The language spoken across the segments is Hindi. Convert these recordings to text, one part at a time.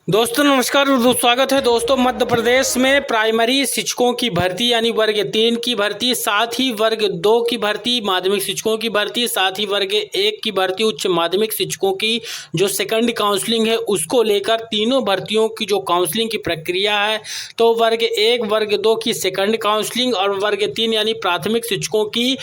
दोस्तों नमस्कार और स्वागत है दोस्तों। मध्य प्रदेश में प्राइमरी शिक्षकों की भर्ती यानी वर्ग 3 की भर्ती, साथ ही वर्ग 2 की भर्ती, माध्यमिक शिक्षकों की भर्ती, साथ ही वर्ग 1 की भर्ती, उच्च माध्यमिक शिक्षकों की जो सेकंड काउंसलिंग है उसको लेकर तीनों भर्तियों की जो काउंसलिंग की प्रक्रिया है, तो वर्ग 1 वर्ग 2 की सेकंड काउंसलिंग और वर्ग 3 यानी प्राथमिक शिक्षकों की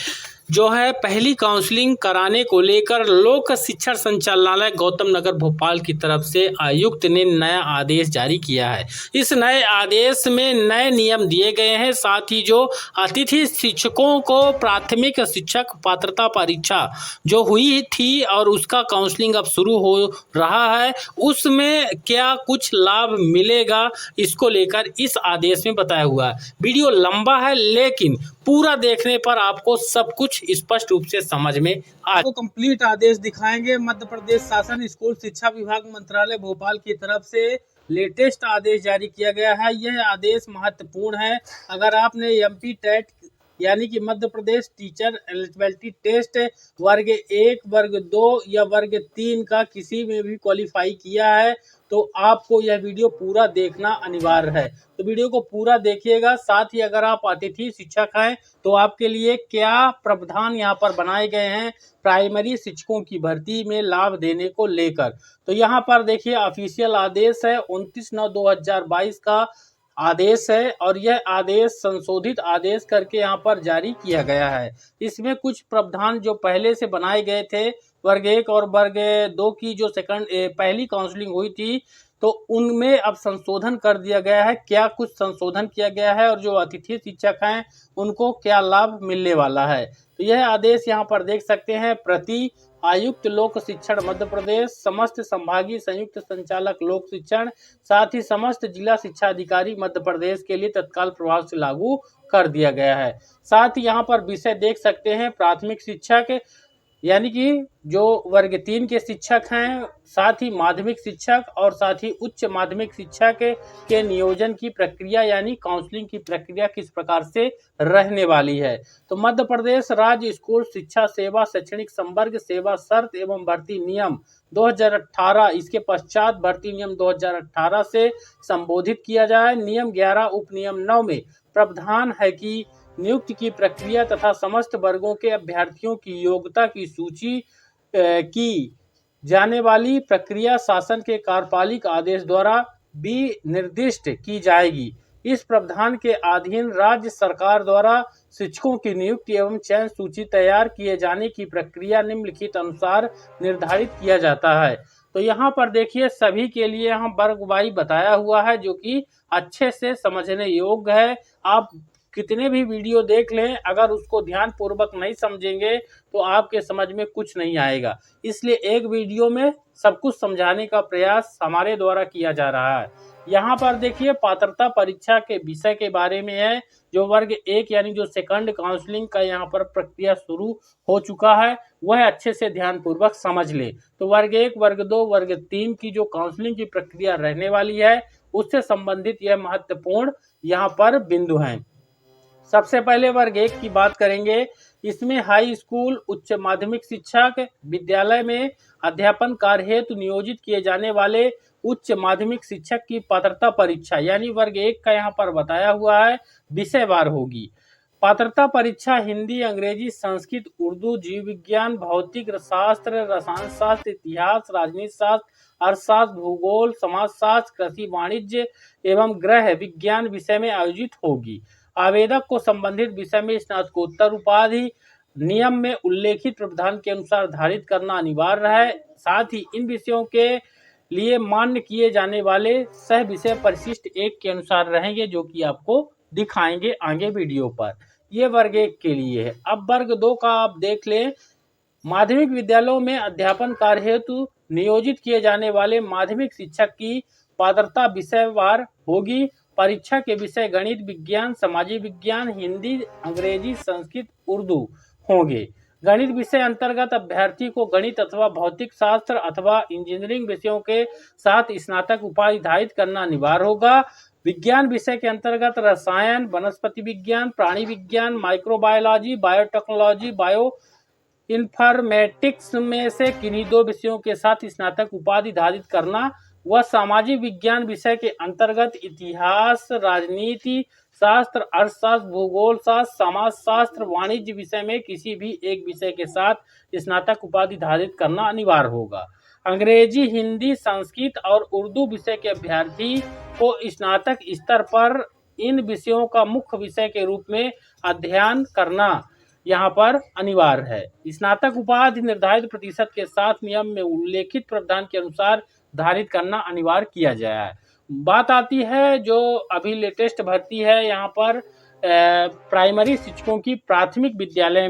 जो है पहली काउंसलिंग कराने को लेकर लोक शिक्षण संचालनालय गौतम नगर भोपाल की तरफ से आयुक्त ने नया आदेश जारी किया है। इस नए आदेश में नए नियम दिए गए हैं। साथ ही जो अतिथि शिक्षकों को प्राथमिक शिक्षक पात्रता परीक्षा जो हुई थी और उसका काउंसलिंग अब शुरू हो रहा है, उसमें क्या कुछ लाभ मिलेगा, इसको लेकर इस आदेश में बताया हुआ है। वीडियो लंबा है लेकिन पूरा देखने पर आपको सब कुछ स्पष्ट रूप से समझ में आपको कंप्लीट आदेश दिखाएंगे। मध्य प्रदेश शासन स्कूल शिक्षा विभाग मंत्रालय भोपाल की तरफ से लेटेस्ट आदेश जारी किया गया है। यह आदेश महत्वपूर्ण है। अगर आपने एमपी टेट यानी कि Madhya Pradesh teacher eligibility test वर्ग 1 वर्ग 2 या वर्ग 3 का किसी में भी क्वालिफाई किया है तो आपको यह वीडियो पूरा देखना अनिवार्य है। तो वीडियो को पूरा देखिएगा। साथ ही अगर आप अतिथि शिक्षक हैं तो आपके लिए क्या प्रावधान यहाँ पर बनाए गए हैं प्राइमरी शिक्षकों की भर्ती में लाभ देने को लेकर। तो यहाँ पर देखिए ऑफिशियल आदेश है 29/9/2022 का आदेश है और यह आदेश संशोधित आदेश करके यहाँ पर जारी किया गया है। इसमें कुछ प्रावधान जो पहले से बनाए गए थे वर्ग 1 और वर्ग 2 की जो पहली काउंसलिंग हुई थी तो उनमें अब संशोधन कर दिया गया है। क्या कुछ संशोधन किया गया है और जो अतिथि शिक्षक हैं उनको क्या लाभ मिलने वाला है, तो यह आदेश यहाँ पर देख सकते हैं। प्रति आयुक्त लोक शिक्षण मध्य प्रदेश, समस्त संभागीय संयुक्त संचालक लोक शिक्षण, साथ ही समस्त जिला शिक्षा अधिकारी मध्य प्रदेश के लिए तत्काल प्रभाव से लागू कर दिया गया है। साथ ही यहाँ पर विषय देख सकते हैं प्राथमिक शिक्षक यानी कि जो वर्ग 3 के शिक्षक हैं, साथ ही माध्यमिक शिक्षक और साथ ही उच्च माध्यमिक शिक्षक के नियोजन की प्रक्रिया यानी काउंसलिंग की प्रक्रिया किस प्रकार से रहने वाली है। तो मध्य प्रदेश राज्य स्कूल शिक्षा सेवा शैक्षणिक संवर्ग सेवा शर्त एवं भर्ती नियम 2018, इसके पश्चात भर्ती नियम 2018 से संबोधित किया जाए। नियम 11 उपनियम 9 में प्रावधान है कि नियुक्ति की प्रक्रिया तथा समस्त वर्गों के अभ्यर्थियों की योग्यता की सूची की जाने वाली प्रक्रिया शासन के कार्यपालिक आदेश द्वारा भी निर्दिष्ट की जाएगी। इस प्रावधान के अधीन राज्य सरकार द्वारा शिक्षकों की नियुक्ति एवं चयन सूची तैयार किए जाने की प्रक्रिया निम्नलिखित अनुसार निर्धारित किया जाता है। तो यहाँ पर देखिए सभी के लिए यहाँ वर्ग वाई बताया हुआ है जो कि अच्छे से समझने योग्य है। आप कितने भी वीडियो देख लें, अगर उसको ध्यान पूर्वक नहीं समझेंगे तो आपके समझ में कुछ नहीं आएगा। इसलिए एक वीडियो में सब कुछ समझाने का प्रयास हमारे द्वारा किया जा रहा है। यहाँ पर देखिए पात्रता परीक्षा के विषय के बारे में है। जो वर्ग 1 यानी जो सेकंड काउंसलिंग का यहाँ पर प्रक्रिया शुरू हो चुका है वह अच्छे से ध्यान पूर्वक समझ ले। तो वर्ग 1 वर्ग 2 वर्ग 3 की जो काउंसलिंग की प्रक्रिया रहने वाली है उससे संबंधित यह महत्वपूर्ण यहाँ पर बिंदु हैं। सबसे पहले वर्ग 1 की बात करेंगे। इसमें हाई स्कूल उच्च माध्यमिक शिक्षक विद्यालय में अध्यापन कार्य हेतु नियोजित किए जाने वाले उच्च माध्यमिक शिक्षक की पात्रता परीक्षा यानी वर्ग 1 का यहाँ पर बताया हुआ है विषयवार होगी। पात्रता परीक्षा हिंदी, अंग्रेजी, संस्कृत, उर्दू, जीव विज्ञान, भौतिक शास्त्र, रसायन शास्त्र, इतिहास, राजनीति शास्त्र, अर्थशास्त्र, भूगोल, समाजशास्त्र, कृषि, वाणिज्य एवं गृह विज्ञान विषय में आयोजित होगी। आवेदक को संबंधित विषय में स्नातकोत्तर उपाधि नियम में उल्लेखित प्रावधान के अनुसार धारित करना अनिवार्य है। साथ ही इन विषयों के लिए मान्य किए जाने वाले सह विषय परिशिष्ट 1 के अनुसार रहेंगे जो कि आपको दिखाएंगे आगे वीडियो पर। ये वर्ग 1 के लिए है। अब वर्ग 2 का आप देख लें। माध्यमिक विद्यालयों में अध्यापन कार्य हेतु नियोजित किए जाने वाले माध्यमिक शिक्षक की पात्रता विषयवार होगी। परीक्षा के विषय गणित, विज्ञान, सामाजिक विज्ञान, हिंदी, अंग्रेजी, संस्कृत, उर्दू होंगे। गणित विषय अंतर्गत अभ्यर्थी को गणित अथवा भौतिक शास्त्र अथवा इंजीनियरिंग विषयों के साथ स्नातक उपाधि धारित करना अनिवार्य होगा। विज्ञान विषय के अंतर्गत रसायन, वनस्पति विज्ञान, प्राणी विज्ञान, माइक्रोबायोलॉजी, बायोटेक्नोलॉजी, बायो इन्फॉर्मेटिक्स में से किन्हीं 2 विषयों के साथ स्नातक उपाधि धारित करना वह सामाजिक विज्ञान विषय के अंतर्गत इतिहास, राजनीति शास्त्र, अर्थशास्त्र, भूगोल शास्त्र, समाज शास्त्र, वाणिज्य विषय में किसी भी एक विषय के साथ स्नातक उपाधि धारित करना अनिवार्य होगा। अंग्रेजी, हिंदी, संस्कृत और उर्दू विषय के अभ्यर्थी को स्नातक स्तर पर इन विषयों का मुख्य विषय के रूप में अध्ययन करना यहाँ पर अनिवार्य है। स्नातक उपाधि निर्धारित प्रतिशत के साथ नियम में उल्लेखित प्रावधान के अनुसार धारित करना अनिवार्य किया गया है। बात आती है जो अभी लेटेस्ट भर्ती है यहाँ पर प्राइमरी शिक्षकों की प्राथमिक विद्यालय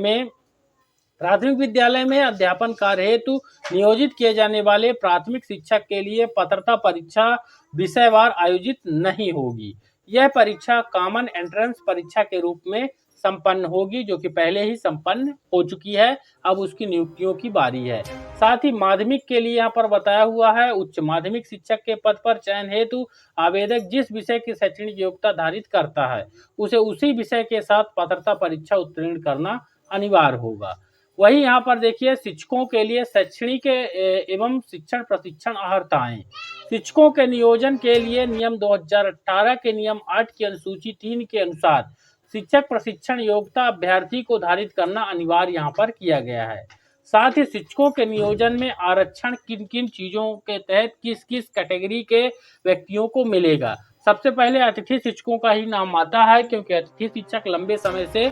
में अध्यापन कार्य हेतु नियोजित किए जाने वाले प्राथमिक शिक्षक के लिए पात्रता परीक्षा विषयवार आयोजित नहीं होगी। यह परीक्षा कॉमन एंट्रेंस परीक्षा के रूप में संपन्न होगी, जो कि पहले ही संपन्न हो चुकी है। अब उसकी नियुक्तियों की बारी है। साथ ही माध्यमिक के लिए यहाँ पर बताया हुआ है, उच्च माध्यमिक शिक्षक के पद पर चयन हेतु आवेदक जिस विषय की शैक्षणिक योग्यता धारित करता है उसे उसी विषय के साथ पात्रता परीक्षा उत्तीर्ण करना अनिवार्य होगा। वही यहाँ पर देखिए, शिक्षकों के लिए शैक्षणिक एवं शिक्षण प्रशिक्षण अर्हताएं। शिक्षकों के नियोजन के लिए नियम 2018 के नियम 8 की अनुसूची 3 के अनुसार शिक्षक प्रशिक्षण योग्यता अभ्यर्थी को धारित करना अनिवार्य यहाँ पर किया गया है। साथ ही शिक्षकों के नियोजन में आरक्षण किन किन चीजों के तहत किस किस कैटेगरी के व्यक्तियों को मिलेगा। सबसे पहले अतिथि शिक्षकों का ही नाम आता है, क्योंकि अतिथि शिक्षक लंबे समय से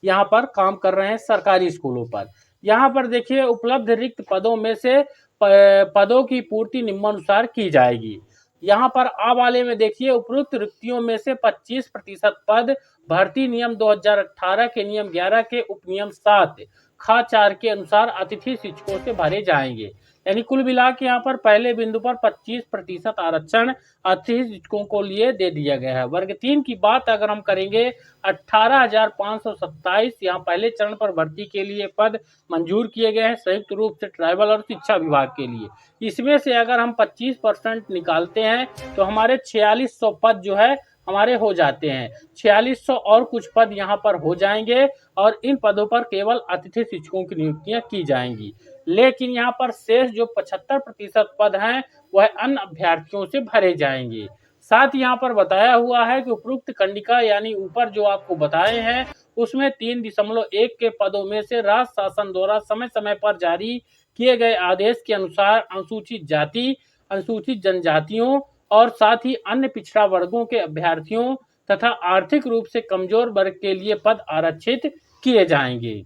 यहाँ पर काम कर रहे हैं सरकारी स्कूलों पर। यहाँ पर देखिए, उपलब्ध रिक्त पदों में से पदों की पूर्ति निम्नानुसार की जाएगी। यहाँ पर आ वाले में देखिए, उपरोक्त रिक्तियों में से 25% पद भर्ती नियम 2018 के नियम 11 के उपनियम 7 खा 4 के अनुसार अतिथि शिक्षकों से भरे जाएंगे। यानी कुल मिला के यहाँ पर पहले बिंदु पर 25% आरक्षण अतिथि शिक्षकों को लिए दे दिया गया है। वर्ग 3 की बात अगर हम करेंगे, 18,527 यहाँ पहले चरण पर भर्ती के लिए पद मंजूर किए गए हैं संयुक्त रूप से ट्राइबल और शिक्षा विभाग के लिए। इसमें से अगर हम 25% निकालते हैं तो हमारे 4600 पद जो है हमारे हो जाते हैं। 4600 और कुछ पद यहाँ पर हो जाएंगे और इन पदों पर केवल अतिथि शिक्षकों की नियुक्तियां की जाएंगी। लेकिन यहाँ पर शेष जो 75% पद हैं वह अन्य अभ्यर्थियों से भरे जाएंगे। साथ यहाँ पर बताया हुआ है कि उपरोक्त कंडिका यानी ऊपर जो आपको बताए हैं उसमें 3.1 के पदों में से राज्य शासन द्वारा समय समय पर जारी किए गए आदेश के अनुसार अनुसूचित जाति, अनुसूचित जनजातियों और साथ ही अन्य पिछड़ा वर्गों के अभ्यर्थियों तथा आर्थिक रूप से कमजोर वर्ग के लिए पद आरक्षित किए जाएंगे।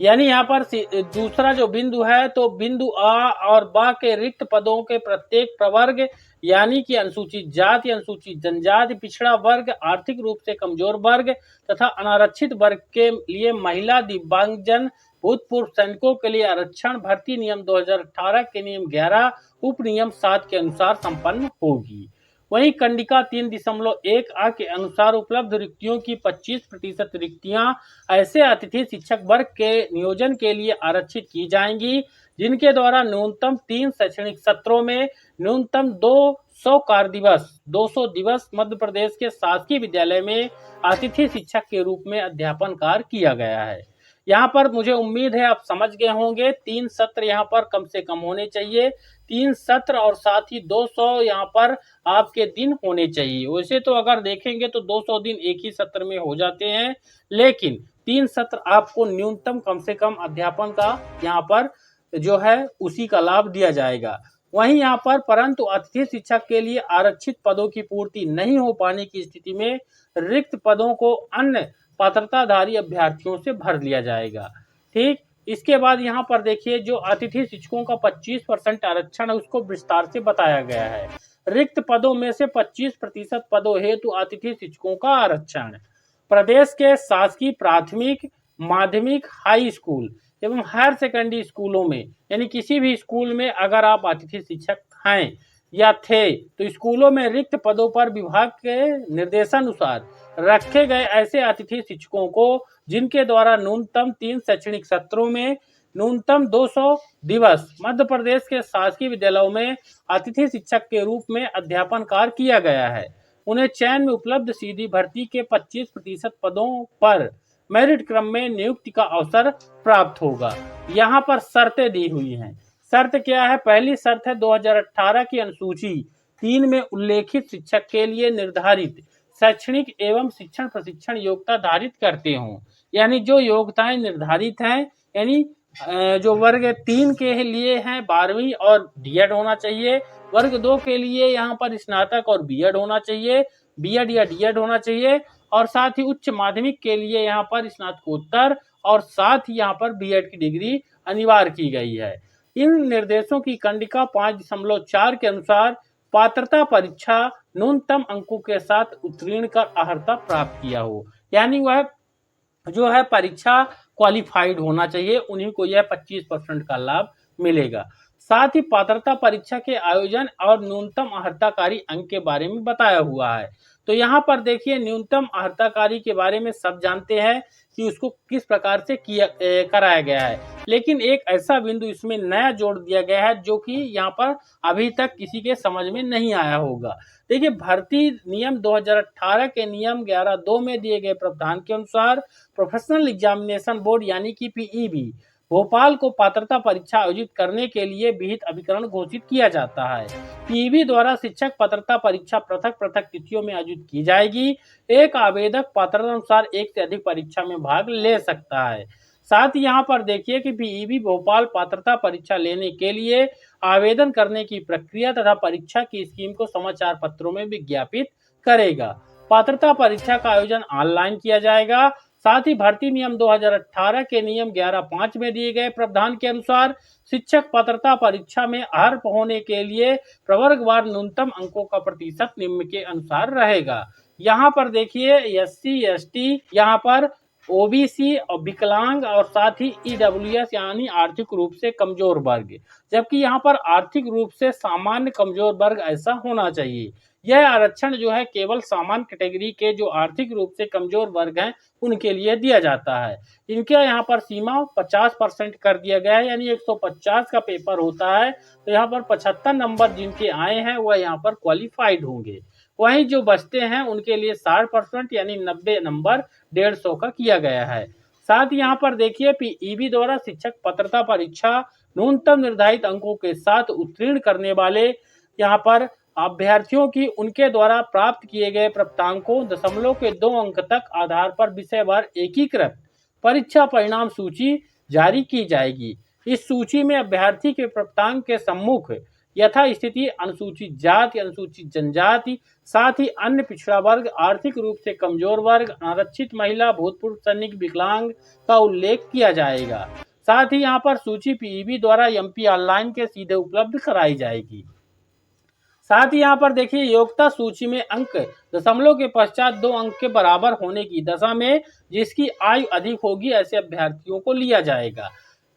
यानी यहाँ पर दूसरा जो बिंदु है, तो बिंदु आ और बा के रिक्त पदों के प्रत्येक प्रवर्ग यानी कि अनुसूचित जाति, अनुसूचित जनजाति, पिछड़ा वर्ग, आर्थिक रूप से कमजोर वर्ग तथा अनारक्षित वर्ग के लिए महिला, दिव्यांगजन, भूतपूर्व सैनिकों के लिए आरक्षण भर्ती नियम 2018 के नियम 11 उप नियम 7 के अनुसार संपन्न होगी। वहीं कंडिका 3.1 आ के अनुसार उपलब्ध रिक्तियों की 25% रिक्तियां ऐसे अतिथि शिक्षक वर्ग के नियोजन के लिए आरक्षित की जाएंगी जिनके द्वारा न्यूनतम 3 शैक्षणिक सत्रों में न्यूनतम 200 दिवस मध्य प्रदेश के शासकीय विद्यालय में अतिथि शिक्षक के रूप में अध्यापन कार्य किया गया है। यहाँ पर मुझे उम्मीद है आप समझ गए होंगे। 3 सत्र यहाँ पर कम से कम होने चाहिए, 3 सत्र और साथ ही 200 यहाँ पर आपके दिन होने चाहिए। वैसे तो अगर देखेंगे तो 200 दिन एक ही सत्र में हो जाते हैं, लेकिन 3 सत्र आपको न्यूनतम कम से कम अध्यापन का यहाँ पर जो है उसी का लाभ दिया जाएगा। वहीं यहाँ पर परंतु अतिथि शिक्षक के लिए आरक्षित पदों की पूर्ति नहीं हो पाने की स्थिति में रिक्त पदों को अन्य पात्रताधारी अभ्यर्थियों से भर लिया जाएगा। ठीक, इसके बाद यहाँ पर देखिए, जो अतिथि शिक्षकों का 25% आरक्षण है उसको विस्तार से बताया गया है। रिक्त पदों में से 25% पदों हेतु अतिथि शिक्षकों का आरक्षण प्रदेश के शासकीय प्राथमिक, माध्यमिक, हाई स्कूल एवं हायर सेकेंडरी स्कूलों में, यानी किसी भी स्कूल में अगर आप अतिथि शिक्षक हैं या थे तो स्कूलों में रिक्त पदों पर विभाग के निर्देशानुसार रखे गए ऐसे अतिथि शिक्षकों को जिनके द्वारा न्यूनतम 3 शैक्षणिक सत्रों में न्यूनतम 200 दिवस मध्य प्रदेश के शासकीय विद्यालयों में अतिथि शिक्षक के रूप में अध्यापन कार्य किया गया है, उन्हें चयन में उपलब्ध सीधी भर्ती के 25% पदों पर मेरिट क्रम में नियुक्ति का अवसर प्राप्त होगा। यहाँ पर शर्तें दी हुई हैं। शर्त क्या है? पहली शर्त है 2018 की अनुसूची 3 में उल्लेखित शिक्षक के लिए निर्धारित शैक्षणिक एवं शिक्षण प्रशिक्षण योग्यता धारित करते हों। यानी जो योग्यताएं निर्धारित हैं, यानी जो वर्ग 3 के लिए हैं 12वीं और डीएड होना चाहिए, वर्ग 2 के लिए यहाँ पर स्नातक और बीएड होना चाहिए, बीएड या डीएड होना चाहिए, और साथ ही उच्च माध्यमिक के लिए यहाँ पर स्नातकोत्तर और साथ ही यहाँ पर बीएड की डिग्री अनिवार्य की गई है। इन निर्देशों की कंडिका 5.4 के अनुसार पात्रता परीक्षा न्यूनतम अंकों के साथ उत्तीर्ण कर अर्हता प्राप्त किया हो, यानी वह जो है परीक्षा क्वालिफाइड होना चाहिए, उन्हीं को यह 25% का लाभ मिलेगा। साथ ही पात्रता परीक्षा के आयोजन और न्यूनतम अर्हताकारी अंक के बारे में बताया हुआ है। तो यहाँ पर देखिए न्यूनतम अर्हताकारी के बारे में सब जानते हैं कि उसको किस प्रकार से कराया गया है, लेकिन एक ऐसा बिंदु इसमें नया जोड़ दिया गया है जो कि यहाँ पर अभी तक किसी के समझ में नहीं आया होगा। देखिए भर्ती नियम 2018 के नियम 11(2) में दिए गए प्रावधान के अनुसार प्रोफेशनल एग्जामिनेशन बोर्ड यानी कि पीईबी भोपाल को पात्रता परीक्षा आयोजित करने के लिए विहित अभिकरण घोषित किया जाता है। पीईबी द्वारा शिक्षक पात्रता परीक्षा पृथक पृथक तिथियों में आयोजित की जाएगी। एक आवेदक पात्रता अनुसार एक से अधिक परीक्षा में भाग ले सकता है। साथ ही यहाँ पर देखिए कि पीईबी भोपाल पात्रता परीक्षा लेने के लिए आवेदन करने की प्रक्रिया तथा परीक्षा की स्कीम को समाचार पत्रों में विज्ञापित करेगा। पात्रता परीक्षा का आयोजन ऑनलाइन किया जाएगा। साथ ही भर्ती नियम 2018 के नियम 11(5) में दिए गए प्रावधान के अनुसार शिक्षक पात्रता परीक्षा में अर्ह होने के लिए प्रवर्गवार न्यूनतम अंकों का प्रतिशत निम्न के अनुसार रहेगा। यहाँ पर देखिए एससी एसटी, यहाँ पर ओबीसी और विकलांग और साथ ही ईडब्ल्यूएस यानी आर्थिक रूप से कमजोर वर्ग, जबकि यहाँ पर आर्थिक रूप से सामान्य कमजोर वर्ग ऐसा होना चाहिए। यह आरक्षण जो है केवल सामान्य कैटेगरी के जो आर्थिक रूप से कमजोर वर्ग हैं उनके लिए दिया जाता है। इनके यहाँ पर सीमा 50% कर दिया गया है, यानी 150 का पेपर होता है तो यहाँ पर 75 नंबर जिनके आए हैं वह यहाँ पर क्वालिफाइड होंगे। वहीं जो बचते हैं उनके लिए 60% यानी 90 नंबर 150 का किया गया है। साथ ही यहाँ पर देखिए पीईबी द्वारा शिक्षक पात्रता परीक्षा न्यूनतम निर्धारित अंकों के साथ उत्तीर्ण करने वाले यहाँ पर अभ्यर्थियों की उनके द्वारा प्राप्त किए गए प्राप्तांकों 0.2 अंक तक आधार पर विषयवार एकीकृत परीक्षा परिणाम सूची जारी की जाएगी। इस सूची में अभ्यर्थी के प्राप्तांक के सम्मुख यथा स्थिति अनुसूचित जाति, अनुसूचित जनजाति, साथ ही अन्य पिछड़ा वर्ग, आर्थिक रूप से कमजोर वर्ग, आरक्षित महिला, भूतपूर्व सैनिक, विकलांग का उल्लेख किया जाएगा। साथ ही यहाँ पर सूची पीईबी द्वारा एमपी ऑनलाइन के सीधे उपलब्ध कराई जाएगी। साथ ही यहाँ पर देखिए योग्यता सूची में अंक दशमलव के पश्चात 2 अंक के बराबर होने की दशा में जिसकी आयु अधिक होगी ऐसे अभ्यर्थियों को लिया जाएगा।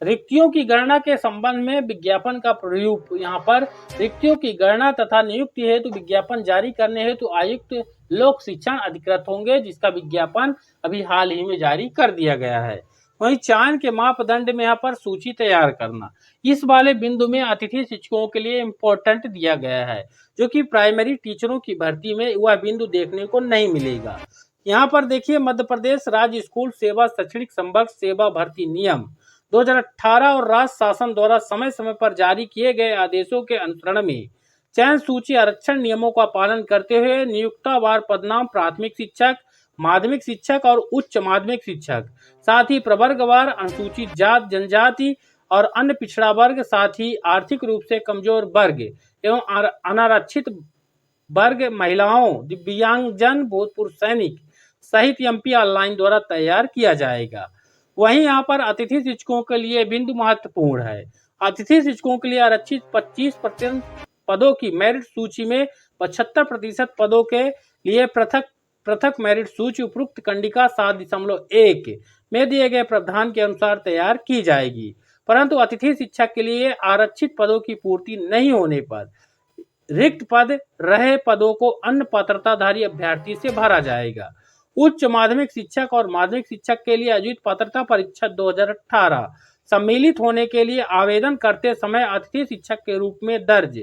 रिक्तियों की गणना के संबंध में विज्ञापन का प्रयोग, यहाँ पर रिक्तियों की गणना तथा नियुक्ति हेतु विज्ञापन जारी करने हेतु आयुक्त लोक शिक्षण अधिकृत होंगे, जिसका विज्ञापन अभी हाल ही में जारी कर दिया गया है। वहीं चयन के मापदंड में यहाँ पर सूची तैयार करना, इस वाले बिंदु में अतिथि शिक्षकों के लिए इम्पोर्टेंट दिया गया है, जो कि प्राइमरी टीचरों की भर्ती में वह बिंदु देखने को नहीं मिलेगा। यहाँ पर देखिए मध्य प्रदेश राज्य स्कूल सेवा शैक्षणिक संवर्ग सेवा भर्ती नियम 2018 और राज्य शासन द्वारा समय समय पर जारी किए गए आदेशों के अनुसरण में चयन सूची आरक्षण नियमों का पालन करते हुए नियुक्तावार पदनाम प्राथमिक शिक्षक, माध्यमिक शिक्षक और उच्च माध्यमिक शिक्षक, साथ ही प्रवर्गवार अनुसूचित जात जनजाति और अन्य पिछड़ा वर्ग, साथ ही आर्थिक रूप से कमजोर वर्ग एवं अनारक्षित वर्ग, महिलाओं, दिव्यांगजन, भूतपूर्व सैनिक सहित एमपी ऑनलाइन द्वारा तैयार किया जाएगा। वहीं यहाँ पर अतिथि शिक्षकों के लिए बिंदु महत्वपूर्ण है। अतिथि शिक्षकों के लिए आरक्षित 25% पदों की मेरिट सूची में 75% पदों के लिए पृथक मेरिट सूची उपरोक्त कंडिका 7.1 में दिए गए प्रावधान के अनुसार तैयार की जाएगी, परंतु अतिथि शिक्षक के लिए आरक्षित पदों की पूर्ति नहीं होने पर रिक्त पद रहे पदों को अन्य पात्रताधारी अभ्यर्थी से भरा जाएगा। उच्च माध्यमिक शिक्षक और माध्यमिक शिक्षक के लिए आयोजित पात्रता परीक्षा 2018 सम्मिलित होने के लिए आवेदन करते समय अतिथि शिक्षक के रूप में दर्ज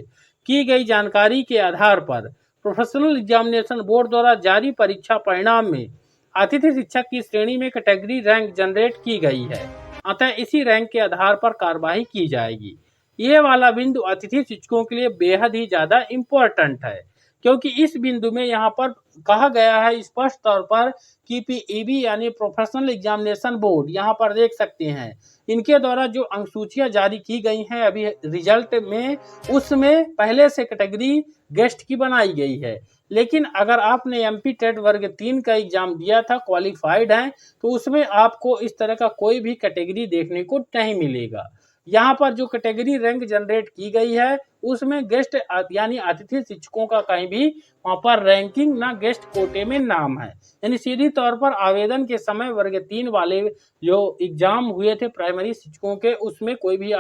की गई जानकारी के आधार पर प्रोफेशनल एग्जामिनेशन बोर्ड द्वारा जारी परीक्षा परिणाम में अतिथि शिक्षक की श्रेणी में कैटेगरी रैंक जनरेट की गई है, अतः इसी रैंक के आधार पर कार्यवाही की जाएगी। ये वाला बिंदु अतिथि शिक्षकों के लिए बेहद ही ज़्यादा इम्पोर्टेंट है, क्योंकि इस बिंदु में यहाँ पर कहा गया है स्पष्ट तौर पर कि पीईबी यानी प्रोफेशनल एग्जामिनेशन बोर्ड, यहाँ पर देख सकते हैं इनके द्वारा जो अंकसूचियाँ जारी की गई हैं अभी रिजल्ट में, उसमें पहले से कैटेगरी गेस्ट की बनाई गई है। लेकिन अगर आपने एमपी टेट वर्ग 3 का एग्जाम दिया था, क्वालिफाइड हैं, तो उसमें आपको इस तरह का कोई भी कैटेगरी देखने को नहीं मिलेगा। यहाँ पर जो कैटेगरी रैंक जनरेट की गई है उसमें गेस्ट यानी अतिथि शिक्षकों का कहीं भी वहाँ पर रैंकिंग ना गेस्ट कोटे में नाम है, यानी सीधी तौर पर आवेदन के समय वर्ग 3 वाले जो एग्जाम हुए थे प्राइमरी शिक्षकों के, उसमें कोई भी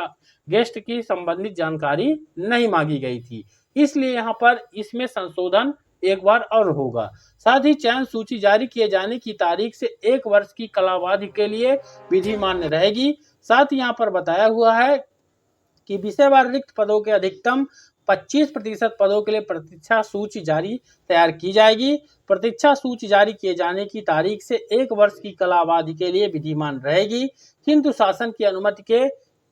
गेस्ट की संबंधित जानकारी नहीं मांगी गई थी। इसलिए यहाँ पर इसमें संशोधन एक बार और होगा। साथ ही चयन सूची जारी किए जाने की तारीख से 1 वर्ष की कालावधि के लिए विधि मान्य रहेगी। साथ ही यहाँ पर बताया हुआ है कि विषयवार रिक्त पदों के अधिकतम 25% पदों के लिए प्रतीक्षा सूची जारी तैयार की जाएगी। प्रतीक्षा सूची जारी किए जाने की तारीख से 1 वर्ष की कालावधि के लिए विधिमान रहेगी, किंतु शासन की अनुमति के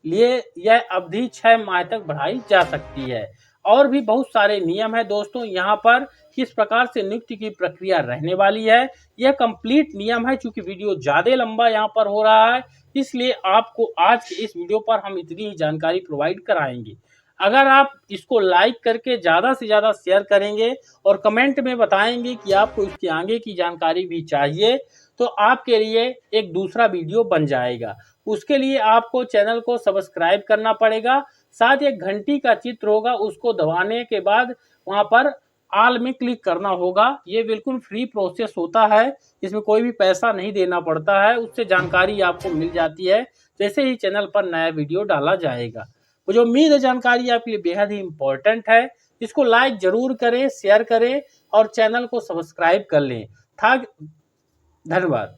लिए यह अवधि 6 माह तक बढ़ाई जा सकती है। और भी बहुत सारे नियम है दोस्तों, यहाँ पर किस प्रकार से नियुक्ति की प्रक्रिया रहने वाली है, यह कंप्लीट नियम है। चूंकि वीडियो ज़्यादा लंबा यहाँ पर हो रहा है, इसलिए आपको आज के इस वीडियो पर हम इतनी ही जानकारी प्रोवाइड कराएंगे। अगर आप इसको लाइक करके ज़्यादा से ज़्यादा शेयर करेंगे और कमेंट में बताएंगे कि आपको इसके आगे की जानकारी भी चाहिए, तो आपके लिए एक दूसरा वीडियो बन जाएगा। उसके लिए आपको चैनल को सब्सक्राइब करना पड़ेगा, साथ एक घंटी का चित्र होगा, उसको दबाने के बाद वहाँ पर ऑल में क्लिक करना होगा। ये बिल्कुल फ्री प्रोसेस होता है, इसमें कोई भी पैसा नहीं देना पड़ता है, उससे जानकारी आपको मिल जाती है जैसे ही चैनल पर नया वीडियो डाला जाएगा। मुझे उम्मीद है जानकारी आपके लिए बेहद ही इम्पोर्टेंट है। इसको लाइक जरूर करें, शेयर करें और चैनल को सब्सक्राइब कर लें। धन्यवाद।